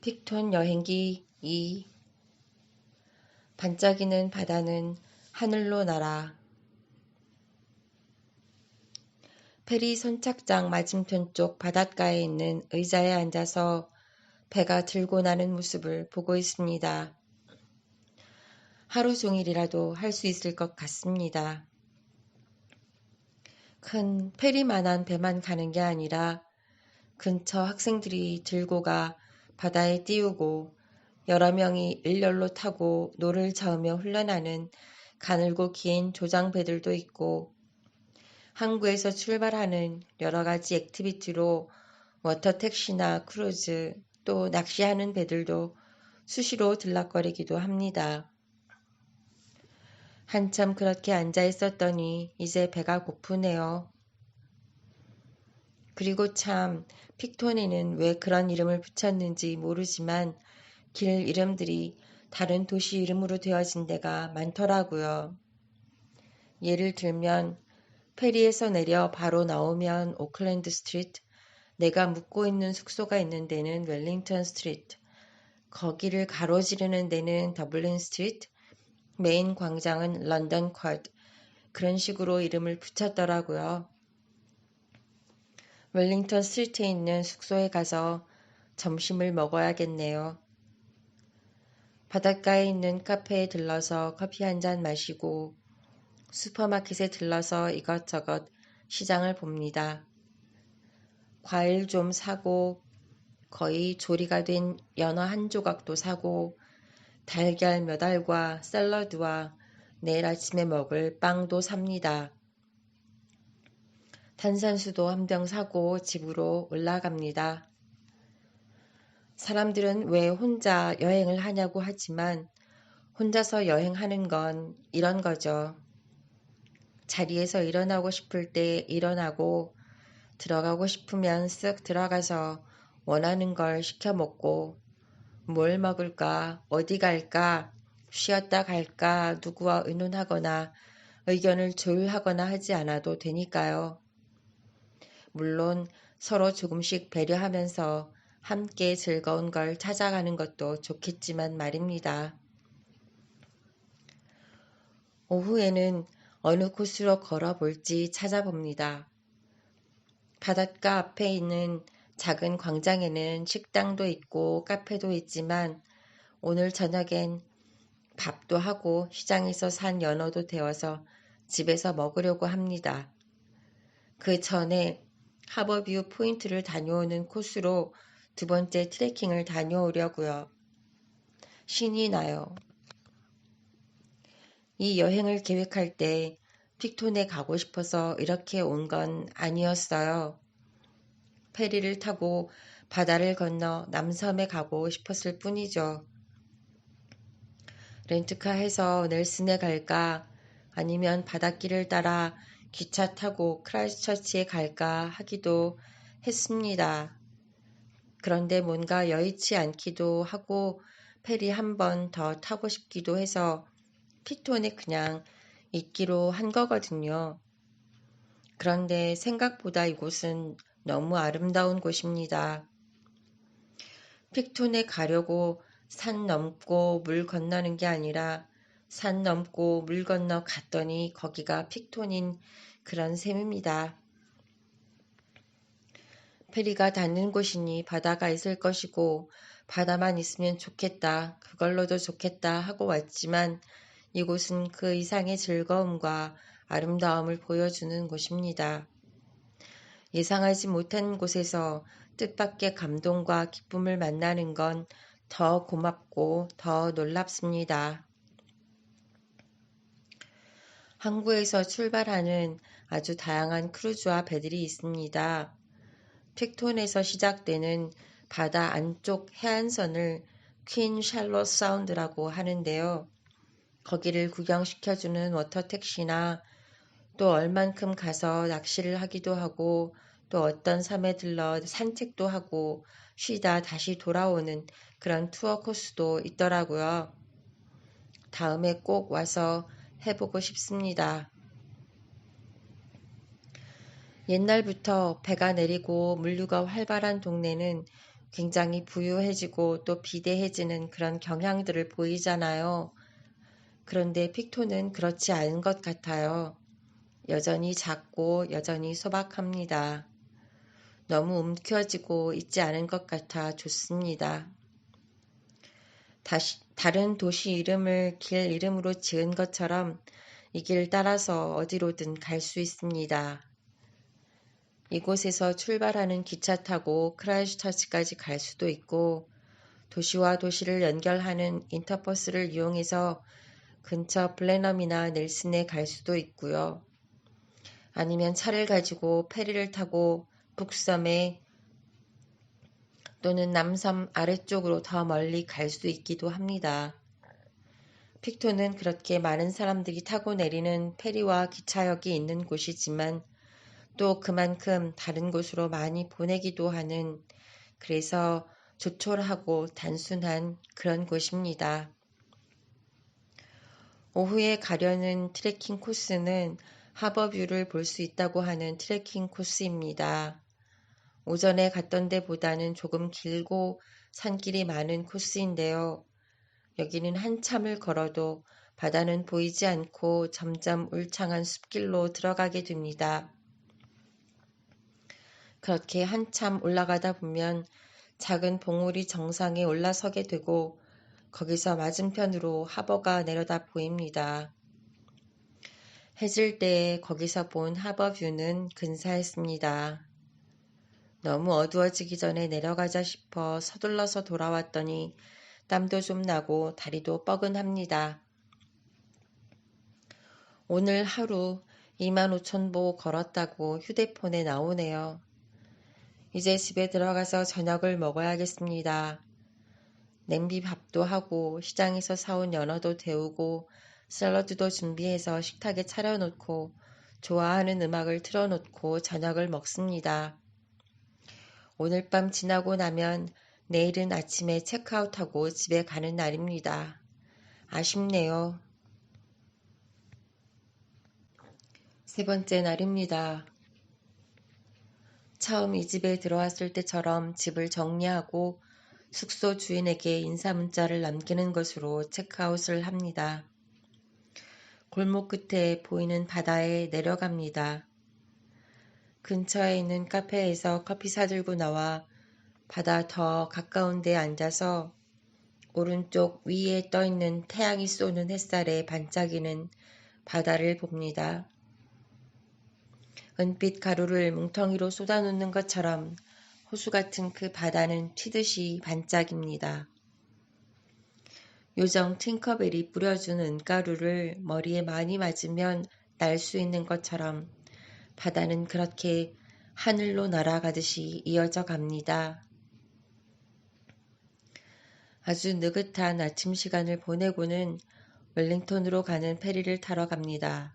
픽톤 여행기 2. 반짝이는 바다는 하늘로 날아. 페리 선착장 맞은편 쪽 바닷가에 있는 의자에 앉아서 배가 들고 나는 모습을 보고 있습니다. 하루 종일이라도 할 수 있을 것 같습니다. 큰 페리만한 배만 가는 게 아니라 근처 학생들이 들고 가 바다에 띄우고 여러 명이 일렬로 타고 노를 저으며 흘러나는 가늘고 긴 조장배들도 있고 항구에서 출발하는 여러 가지 액티비티로 워터택시나 크루즈 또 낚시하는 배들도 수시로 들락거리기도 합니다. 한참 그렇게 앉아 있었더니 이제 배가 고프네요. 그리고 참 픽톤에는 왜 그런 이름을 붙였는지 모르지만 길 이름들이 다른 도시 이름으로 되어진 데가 많더라고요. 예를 들면 페리에서 내려 바로 나오면 오클랜드 스트리트, 내가 묵고 있는 숙소가 있는 데는 웰링턴 스트리트, 거기를 가로지르는 데는 더블린 스트리트, 메인 광장은 런던 쿼드, 그런 식으로 이름을 붙였더라고요. 웰링턴 스트리트에 있는 숙소에 가서 점심을 먹어야겠네요. 바닷가에 있는 카페에 들러서 커피 한 잔 마시고 슈퍼마켓에 들러서 이것저것 시장을 봅니다. 과일 좀 사고 거의 조리가 된 연어 한 조각도 사고 달걀 몇 알과 샐러드와 내일 아침에 먹을 빵도 삽니다. 탄산수도 한 병 사고 집으로 올라갑니다. 사람들은 왜 혼자 여행을 하냐고 하지만 혼자서 여행하는 건 이런 거죠. 자리에서 일어나고 싶을 때 일어나고 들어가고 싶으면 쓱 들어가서 원하는 걸 시켜 먹고 뭘 먹을까, 어디 갈까, 쉬었다 갈까 누구와 의논하거나 의견을 조율하거나 하지 않아도 되니까요. 물론 서로 조금씩 배려하면서 함께 즐거운 걸 찾아가는 것도 좋겠지만 말입니다. 오후에는 어느 곳으로 걸어볼지 찾아봅니다. 바닷가 앞에 있는 작은 광장에는 식당도 있고 카페도 있지만 오늘 저녁엔 밥도 하고 시장에서 산 연어도 데워서 집에서 먹으려고 합니다. 그 전에 하버뷰 포인트를 다녀오는 코스로 두 번째 트레킹을 다녀오려고요. 신이 나요. 이 여행을 계획할 때 픽톤에 가고 싶어서 이렇게 온 건 아니었어요. 페리를 타고 바다를 건너 남섬에 가고 싶었을 뿐이죠. 렌트카해서 넬슨에 갈까 아니면 바닷길을 따라 기차 타고 크라이스처치에 갈까 하기도 했습니다. 그런데 뭔가 여의치 않기도 하고 페리 한 번 더 타고 싶기도 해서 픽톤에 그냥 있기로 한 거거든요. 그런데 생각보다 이곳은 너무 아름다운 곳입니다. 픽톤에 가려고 산 넘고 물 건너는 게 아니라 산 넘고 물 건너 갔더니 거기가 픽톤인 그런 셈입니다. 페리가 닿는 곳이니 바다가 있을 것이고 바다만 있으면 좋겠다, 그걸로도 좋겠다 하고 왔지만 이곳은 그 이상의 즐거움과 아름다움을 보여주는 곳입니다. 예상하지 못한 곳에서 뜻밖의 감동과 기쁨을 만나는 건 더 고맙고 더 놀랍습니다. 항구에서 출발하는 아주 다양한 크루즈와 배들이 있습니다. 픽톤에서 시작되는 바다 안쪽 해안선을 퀸 샬롯 사운드라고 하는데요. 거기를 구경시켜주는 워터택시나 또 얼만큼 가서 낚시를 하기도 하고 또 어떤 섬에 들러 산책도 하고 쉬다 다시 돌아오는 그런 투어 코스도 있더라고요. 다음에 꼭 와서 해보고 싶습니다. 옛날부터 배가 내리고 물류가 활발한 동네는 굉장히 부유해지고 또 비대해지는 그런 경향들을 보이잖아요. 그런데 픽토는 그렇지 않은 것 같아요. 여전히 작고 여전히 소박합니다. 너무 움켜쥐고 있지 않은 것 같아 좋습니다. 다른 도시 이름을 길 이름으로 지은 것처럼 이 길 따라서 어디로든 갈 수 있습니다. 이곳에서 출발하는 기차 타고 크라이스트처치까지 갈 수도 있고 도시와 도시를 연결하는 인터버스를 이용해서 근처 블레넘이나 넬슨에 갈 수도 있고요. 아니면 차를 가지고 페리를 타고 북섬에 또는 남섬 아래쪽으로 더 멀리 갈 수 있기도 합니다. 픽토는 그렇게 많은 사람들이 타고 내리는 페리와 기차역이 있는 곳이지만 또 그만큼 다른 곳으로 많이 보내기도 하는 그래서 조촐하고 단순한 그런 곳입니다. 오후에 가려는 트레킹 코스는 하버뷰를 볼 수 있다고 하는 트레킹 코스입니다. 오전에 갔던 데보다는 조금 길고 산길이 많은 코스인데요. 여기는 한참을 걸어도 바다는 보이지 않고 점점 울창한 숲길로 들어가게 됩니다. 그렇게 한참 올라가다 보면 작은 봉우리 정상에 올라서게 되고 거기서 맞은편으로 하버가 내려다 보입니다. 해질 때에 거기서 본 하버뷰는 근사했습니다. 너무 어두워지기 전에 내려가자 싶어 서둘러서 돌아왔더니 땀도 좀 나고 다리도 뻐근합니다. 오늘 하루 25,000보 걸었다고 휴대폰에 나오네요. 이제 집에 들어가서 저녁을 먹어야겠습니다. 냄비 밥도 하고 시장에서 사온 연어도 데우고 샐러드도 준비해서 식탁에 차려놓고 좋아하는 음악을 틀어놓고 저녁을 먹습니다. 오늘 밤 지나고 나면 내일은 아침에 체크아웃하고 집에 가는 날입니다. 아쉽네요. 세 번째 날입니다. 처음 이 집에 들어왔을 때처럼 집을 정리하고 숙소 주인에게 인사 문자를 남기는 것으로 체크아웃을 합니다. 골목 끝에 보이는 바다에 내려갑니다. 근처에 있는 카페에서 커피 사들고 나와 바다 더 가까운 데 앉아서 오른쪽 위에 떠있는 태양이 쏘는 햇살에 반짝이는 바다를 봅니다. 은빛 가루를 뭉텅이로 쏟아놓는 것처럼 호수 같은 그 바다는 튀듯이 반짝입니다. 요정 팅커벨이 뿌려준 은가루를 머리에 많이 맞으면 날 수 있는 것처럼 바다는 그렇게 하늘로 날아가듯이 이어져 갑니다. 아주 느긋한 아침 시간을 보내고는 웰링턴으로 가는 페리를 타러 갑니다.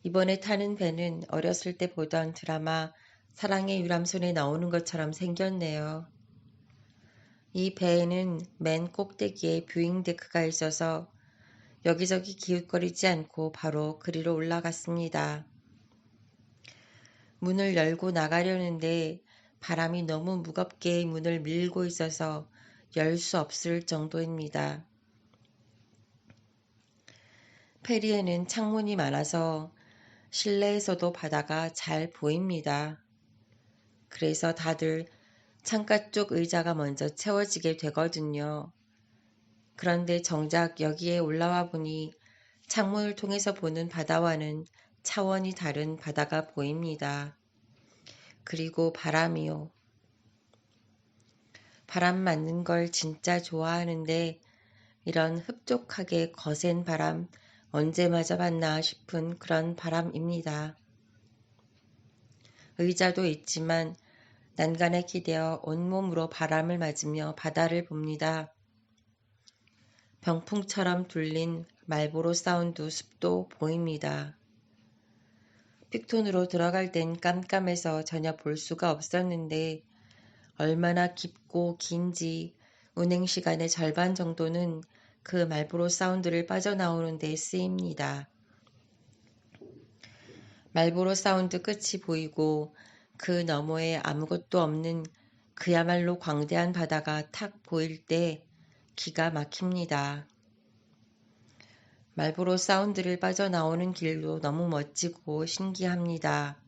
이번에 타는 배는 어렸을 때 보던 드라마 사랑의 유람선에 나오는 것처럼 생겼네요. 이 배에는 맨 꼭대기에 뷰잉데크가 있어서 여기저기 기웃거리지 않고 바로 그리로 올라갔습니다. 문을 열고 나가려는데 바람이 너무 무겁게 문을 밀고 있어서 열 수 없을 정도입니다. 페리에는 창문이 많아서 실내에서도 바다가 잘 보입니다. 그래서 다들 창가 쪽 의자가 먼저 채워지게 되거든요. 그런데 정작 여기에 올라와 보니 창문을 통해서 보는 바다와는 차원이 다른 바다가 보입니다. 그리고 바람이요. 바람 맞는 걸 진짜 좋아하는데 이런 흡족하게 거센 바람 언제 맞아봤나 싶은 그런 바람입니다. 의자도 있지만 난간에 기대어 온몸으로 바람을 맞으며 바다를 봅니다. 병풍처럼 둘린 말보로 사운드 숲도 보입니다. 픽톤으로 들어갈 땐 깜깜해서 전혀 볼 수가 없었는데 얼마나 깊고 긴지 운행 시간의 절반 정도는 그 말보로 사운드를 빠져나오는 데 쓰입니다. 말보로 사운드 끝이 보이고 그 너머에 아무것도 없는 그야말로 광대한 바다가 탁 보일 때 기가 막힙니다. 말보로 사운드를 빠져나오는 길도 너무 멋지고 신기합니다.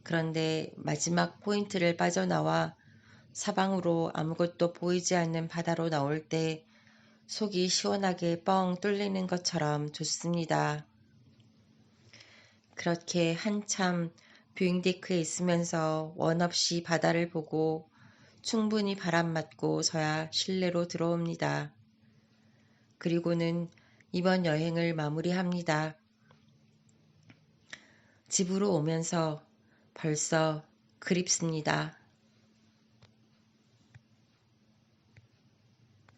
그런데 마지막 포인트를 빠져나와 사방으로 아무것도 보이지 않는 바다로 나올 때 속이 시원하게 뻥 뚫리는 것처럼 좋습니다. 그렇게 한참 뷰잉데크에 있으면서 원 없이 바다를 보고 충분히 바람 맞고서야 실내로 들어옵니다. 그리고는 이번 여행을 마무리합니다. 집으로 오면서 벌써 그립습니다.